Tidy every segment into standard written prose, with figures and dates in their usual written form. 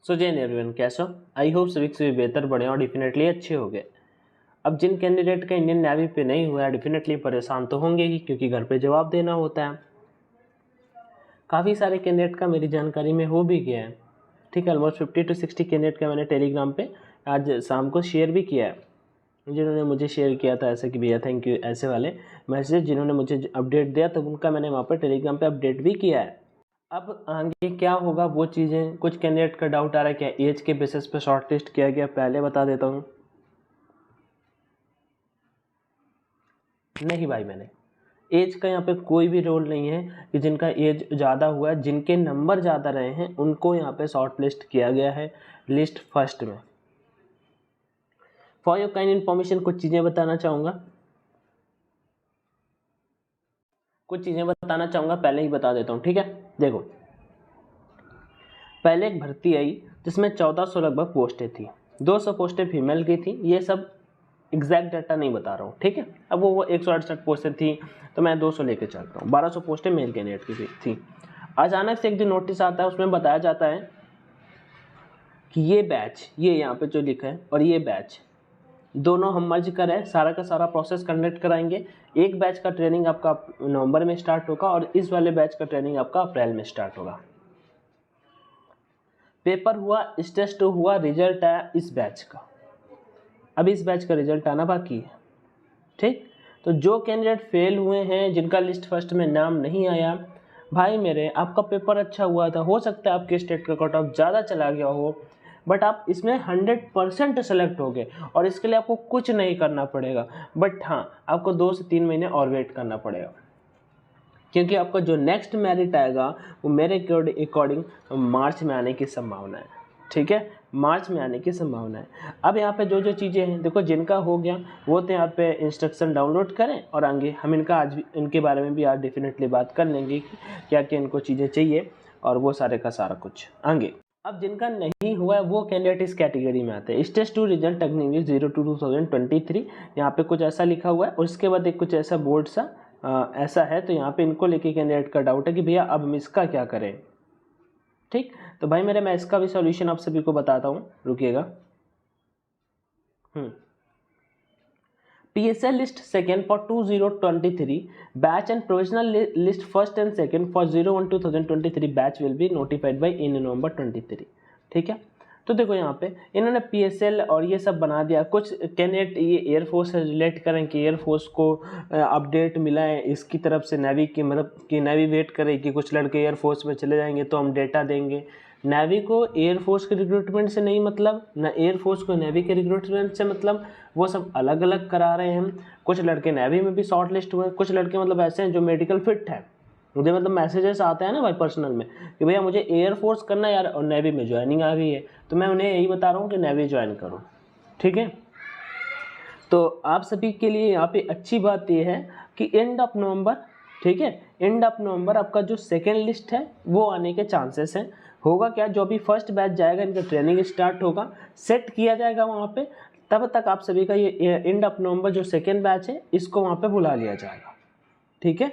सो जय एवरीवन, कैसे हो? आई होप सभी से बेहतर बढ़े और डेफिनेटली अच्छे हो गए। अब जिन कैंडिडेट का इंडियन नेवी पे नहीं हुआ है डेफिनेटली परेशान तो होंगे ही, क्योंकि घर पे जवाब देना होता है। काफ़ी सारे कैंडिडेट का मेरी जानकारी में हो भी गया है। ठीक है, ऑलमोस्ट 50 to 60 कैंडिडेट का मैंने टेलीग्राम पे आज शाम को शेयर भी किया है, जिन्होंने मुझे शेयर किया था ऐसे कि भैया थैंक यू, ऐसे वाले मैसेज जिन्होंने मुझे अपडेट दिया तो उनका मैंने वहाँ पर टेलीग्राम पे अपडेट भी किया है। अब आगे क्या होगा वो चीज़ें, कुछ कैंडिडेट का डाउट आ रहा है क्या एज के बेसिस पे शॉर्ट लिस्ट किया गया, पहले बता देता हूँ। नहीं भाई, मैंने एज का यहाँ पे कोई भी रोल नहीं है कि जिनका एज ज़्यादा हुआ है, जिनके नंबर ज़्यादा रहे हैं उनको यहाँ पे शॉर्ट लिस्ट किया गया है लिस्ट फर्स्ट में। फॉर योर काइंड इन्फॉर्मेशन कुछ चीज़ें बताना चाहूँगा, पहले ही बता देता हूँ। ठीक है, देखो पहले एक भर्ती आई जिसमें 1400 लगभग पोस्टें थी, 200 पोस्टें फीमेल की थी। ये सब एग्जैक्ट डाटा नहीं बता रहा हूँ, ठीक है। अब वो 168 पोस्टें थी तो मैं 200 लेके चलता हूँ, 1200 पोस्टें मेल कैंडिडेट की थी। अचानक से एक दिन नोटिस आता है, उसमें बताया जाता है कि ये बैच, ये यहाँ पे जो लिखा है और ये बैच दोनों हम मर्ज करें, सारा का सारा प्रोसेस कंडक्ट कराएंगे। एक बैच का ट्रेनिंग आपका नवंबर में स्टार्ट होगा और इस वाले बैच का ट्रेनिंग आपका अप्रैल में स्टार्ट होगा। पेपर हुआ, टेस्ट हुआ, रिजल्ट आया इस बैच का। अब इस बैच का रिजल्ट आना बाकी है, ठीक। तो जो कैंडिडेट फेल हुए हैं, जिनका लिस्ट फर्स्ट में नाम नहीं आया, भाई मेरे आपका पेपर अच्छा हुआ था, हो सकता है आपके स्टेट का कट ऑफ ज़्यादा चला गया हो, बट आप इसमें 100% सेलेक्ट हो गए और इसके लिए आपको कुछ नहीं करना पड़ेगा। बट हाँ, आपको 2 से 3 महीने और वेट करना पड़ेगा, क्योंकि आपका जो नेक्स्ट मेरिट आएगा वो मेरे अकॉर्डिंग मार्च में आने की संभावना है। ठीक है, मार्च में आने की संभावना है। अब यहाँ पे जो जो चीज़ें हैं, देखो जिनका हो गया वो तो यहाँ पे इंस्ट्रक्शन डाउनलोड करें और आगे हम इनका आज भी इनके बारे में भी आज डेफिनेटली बात कर लेंगे कि क्या क्या इनको चीज़ें चाहिए और वो सारे का सारा कुछ आगे। अब जिनका नहीं हुआ है वो कैंडिडेट इस कैटेगरी में आते हैं। स्टेज 2 रिजल्ट टेक्निक 02/2023 यहाँ पे कुछ ऐसा लिखा हुआ है और उसके बाद एक कुछ ऐसा बोर्ड सा ऐसा है। तो यहाँ पे इनको लेके कैंडिडेट का डाउट है कि भैया अब हम इसका क्या करें। ठीक, तो भाई मेरे मैं इसका भी सॉल्यूशन आप सभी को बताता हूँ, रुकिएगा। PSL list second for 2023 batch and provisional list first and second for 01/2023 batch will be notified by in November 23। ठीक है, तो देखो यहाँ पे इन्होंने PSL और ये सब बना दिया। कुछ कैंडिडेट ये एयरफोर्स से रिलेट करें कि एयरफोर्स को अपडेट मिला है इसकी तरफ से, नेवी की मतलब कि नेवी वेट करे कि कुछ लड़के एयरफोर्स में चले जाएंगे तो हम डेटा देंगे। नेवी को एयरफोर्स के रिक्रूटमेंट से नहीं मतलब, न एयरफोर्स को नेवी के रिक्रूटमेंट से मतलब, वो सब अलग अलग करा रहे हैं। कुछ लड़के नेवी में भी शॉर्ट लिस्ट हुए, कुछ लड़के मतलब ऐसे हैं जो मेडिकल फिट है। मुझे मतलब मैसेजेस आते हैं ना भाई पर्सनल में कि भैया मुझे एयरफोर्स करना है यार और नेवी में ज्वाइनिंग आ गई है, तो मैं उन्हें यही बता रहा हूँ कि नेवी ज्वाइन करो। ठीक है, तो आप सभी के लिए यहाँ पे अच्छी बात ये है कि एंड ऑफ नवंबर, ठीक है, एंड ऑफ नवंबर आपका जो सेकेंड लिस्ट है वो आने के चांसेस हैं। होगा क्या, जो अभी फर्स्ट बैच जाएगा इनका ट्रेनिंग स्टार्ट होगा, सेट किया जाएगा वहाँ पे। तब तक आप सभी का ये एंड ऑफ नवंबर जो सेकेंड बैच है इसको वहाँ पे बुला लिया जाएगा। ठीक है,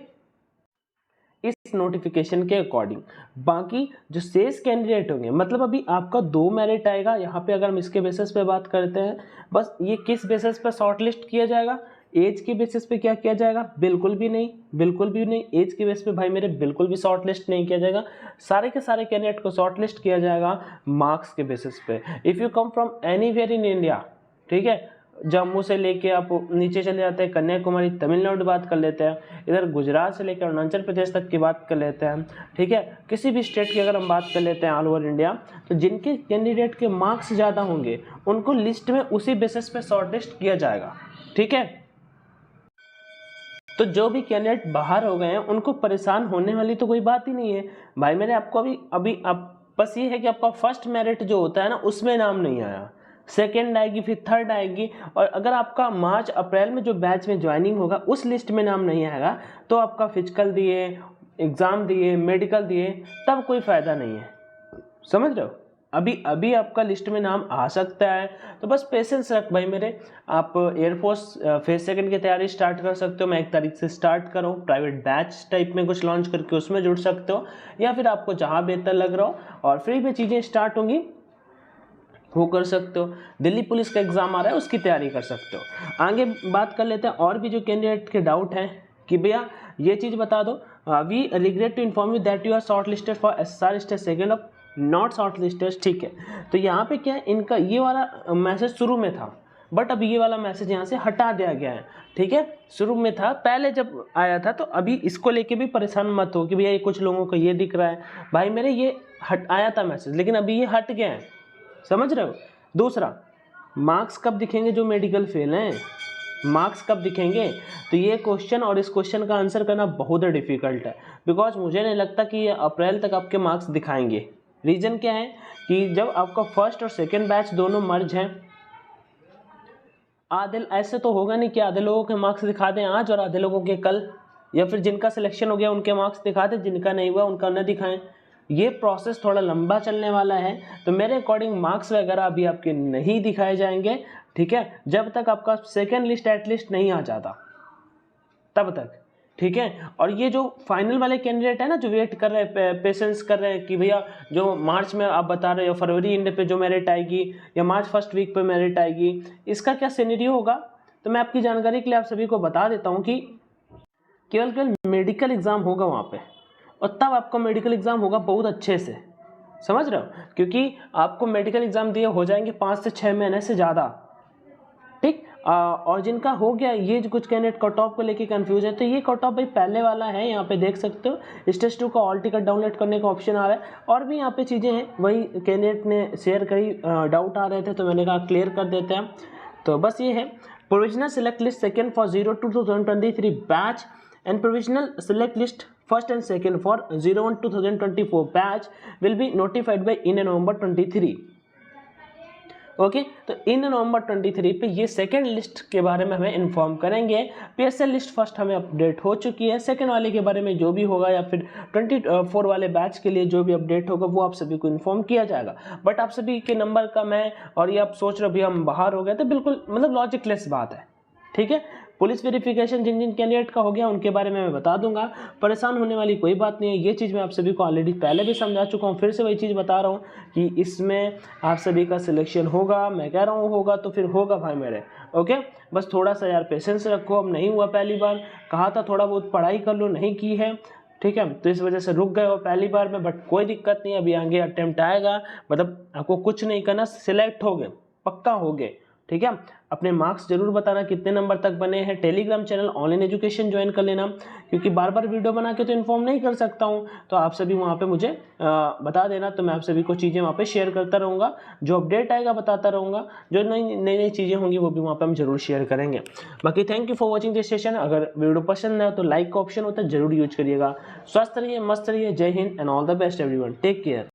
इस नोटिफिकेशन के अकॉर्डिंग। बाकी जो शेष कैंडिडेट होंगे, मतलब अभी आपका 2 मेरिट आएगा यहाँ पे। अगर हम इसके बेसिस पे बात करते हैं, बस ये किस बेसिस पे शॉर्ट लिस्ट किया जाएगा, एज के बेसिस पे क्या किया जाएगा, बिल्कुल भी नहीं, बिल्कुल भी नहीं। एज के बेसिस पे भाई मेरे बिल्कुल भी शॉर्ट लिस्ट नहीं किया जाएगा। सारे के सारे कैंडिडेट को शॉर्ट लिस्ट किया जाएगा मार्क्स के बेसिस पे। If you come from anywhere in India, ठीक है, जम्मू से लेके आप नीचे चले जाते हैं कन्याकुमारी, तमिलनाडु बात कर लेते हैं, इधर गुजरात से लेकर अरुणाचल प्रदेश तक की बात कर लेते हैं। ठीक है, किसी भी स्टेट की अगर हम बात कर लेते हैं ऑल ओवर इंडिया, तो जिनके कैंडिडेट के मार्क्स ज़्यादा होंगे उनको लिस्ट में उसी बेसिस पे शॉर्ट लिस्ट किया जाएगा। ठीक है, तो जो भी कैंडिडेट बाहर हो गए हैं उनको परेशान होने वाली तो कोई बात ही नहीं है भाई मेरे। आपको अभी बस ये है कि आपका फर्स्ट मेरिट जो होता है ना उसमें नाम नहीं आया, सेकेंड आएगी, फिर थर्ड आएगी, और अगर आपका मार्च अप्रैल में जो बैच में ज्वाइनिंग होगा उस लिस्ट में नाम नहीं आएगा तो आपका फिजिकल दिए, एग्ज़ाम दिए, मेडिकल दिए, तब कोई फ़ायदा नहीं है। समझ रहे हो, अभी आपका लिस्ट में नाम आ सकता है, तो बस पेशेंस रख भाई मेरे। आप एयरफोर्स फेज सेकंड की तैयारी स्टार्ट कर सकते हो, मैं 1 तारीख से स्टार्ट करूँ, प्राइवेट बैच टाइप में कुछ लॉन्च करके उसमें जुड़ सकते हो, या फिर आपको जहाँ बेहतर लग रहा हो और फ्री में चीज़ें स्टार्ट होंगी वो कर सकते हो। दिल्ली पुलिस का एग्ज़ाम आ रहा है, उसकी तैयारी कर सकते हो। आगे बात कर लेते हैं और भी जो कैंडिडेट के डाउट हैं कि भैया ये चीज़ बता दो, we regret to inform you that you are shortlisted for SSR stage second of not shortlisted. ठीक है, तो यहाँ पे क्या है, इनका ये वाला मैसेज शुरू में था, बट अब ये वाला मैसेज यहाँ से हटा दिया गया है। ठीक है, शुरू में था पहले जब आया था, तो अभी इसको लेके भी परेशान मत हो कि भैया ये कुछ लोगों को ये दिख रहा है। भाई मेरे ये हट आया था मैसेज, लेकिन अभी ये हट गया है, समझ रहे हो। दूसरा, मार्क्स कब दिखेंगे जो मेडिकल फेल हैं, मार्क्स कब दिखेंगे? तो ये क्वेश्चन और इस क्वेश्चन का आंसर करना बहुत डिफिकल्ट है, बिकॉज मुझे नहीं लगता कि ये अप्रैल तक आपके मार्क्स दिखाएंगे। रीज़न क्या है कि जब आपका फर्स्ट और सेकेंड बैच दोनों मर्ज हैं, आधे ऐसे तो होगा नहीं कि आधे लोगों के मार्क्स दिखा दें आज और आधे लोगों के कल, या फिर जिनका सिलेक्शन हो गया उनके मार्क्स दिखा दें, जिनका नहीं हुआ उनका न दिखाएं। ये प्रोसेस थोड़ा लंबा चलने वाला है, तो मेरे अकॉर्डिंग मार्क्स वगैरह अभी आपके नहीं दिखाए जाएंगे। ठीक है, जब तक आपका सेकेंड लिस्ट एटलीस्ट नहीं आ जाता तब तक। ठीक है, और ये जो फाइनल वाले कैंडिडेट है ना, जो वेट कर रहे हैं, पेशेंस कर रहे हैं कि भैया जो मार्च में आप बता रहे हो फरवरी एंड पे जो मेरिट आएगी या मार्च फर्स्ट वीक पे मेरिट आएगी, इसका क्या सिनेरियो होगा, तो मैं आपकी जानकारी के लिए आप सभी को बता देता हूँ कि केवल मेडिकल एग्जाम होगा वहाँ पे, और तब आपका मेडिकल एग्जाम होगा बहुत अच्छे से, समझ रहे हो, क्योंकि आपको मेडिकल एग्जाम दिए हो जाएंगे 5 से 6 महीने से ज़्यादा। ठीक, और जिनका हो गया, ये जो कुछ कैंडिडेट कट ऑफ को लेके कंफ्यूज है, तो ये कट ऑफ भाई पहले वाला है, यहाँ पे देख सकते हो स्टेज 2 का ऑल टिकट डाउनलोड करने का ऑप्शन आ रहा है, और भी यहाँ पे चीज़ें हैं, वही कैंडिडेट ने शेयर करी, डाउट आ रहे थे तो मैंने कहा क्लियर कर देते हैं। तो बस ये है, provisional select list second for 02-2023 batch and provisional select list first and second for 01-2024 batch will be notified by in November 23। Okay, तो इन नवंबर 23 पे ये सेकेंड लिस्ट के बारे में हमें इन्फॉर्म करेंगे। PSL लिस्ट फर्स्ट हमें अपडेट हो चुकी है, सेकेंड वाले के बारे में जो भी होगा या फिर 24 वाले बैच के लिए जो भी अपडेट होगा वो आप सभी को इन्फॉर्म किया जाएगा। बट आप सभी के नंबर का मैं, और ये आप सोच रहे हो भी हम बाहर हो गए, तो बिल्कुल मतलब लॉजिकलेस बात है। ठीक है, पुलिस वेरिफिकेशन जिन जिन कैंडिडेट का हो गया उनके बारे में मैं बता दूंगा, परेशान होने वाली कोई बात नहीं है। ये चीज़ मैं आप सभी को ऑलरेडी पहले भी समझा चुका हूँ, फिर से वही चीज़ बता रहा हूँ कि इसमें आप सभी का सिलेक्शन होगा, मैं कह रहा हूँ होगा तो फिर होगा भाई मेरे। ओके, बस थोड़ा सा यार पेशेंस रखो, अब नहीं हुआ पहली बार, कहा था थोड़ा बहुत पढ़ाई कर लो, नहीं की है, ठीक है, तो इस वजह से रुक गए हो पहली बार में, बट कोई दिक्कत नहीं, अभी आगे अटेम्प्ट आएगा, मतलब आपको कुछ नहीं करना, सिलेक्ट हो गए, पक्का हो गए। ठीक है, अपने मार्क्स जरूर बताना कितने नंबर तक बने हैं। Telegram channel online education join कर लेना, क्योंकि बार बार वीडियो बना के तो इन्फॉर्म नहीं कर सकता हूं, तो आप सभी वहां पे मुझे बता देना, तो मैं आप सभी को चीज़ें वहां पे शेयर करता रहूँगा, जो अपडेट आएगा बताता रहूँगा, जो नई नई चीज़ें होंगी वो भी वहाँ पे हम जरूर शेयर करेंगे। बाकी thank you for watching this session. अगर वीडियो पसंद है तो लाइक का ऑप्शन होता है, जरूर यूज करिएगा। स्वस्थ रहिए, मस्त रहिए, जय Hind and all the best everyone, take care.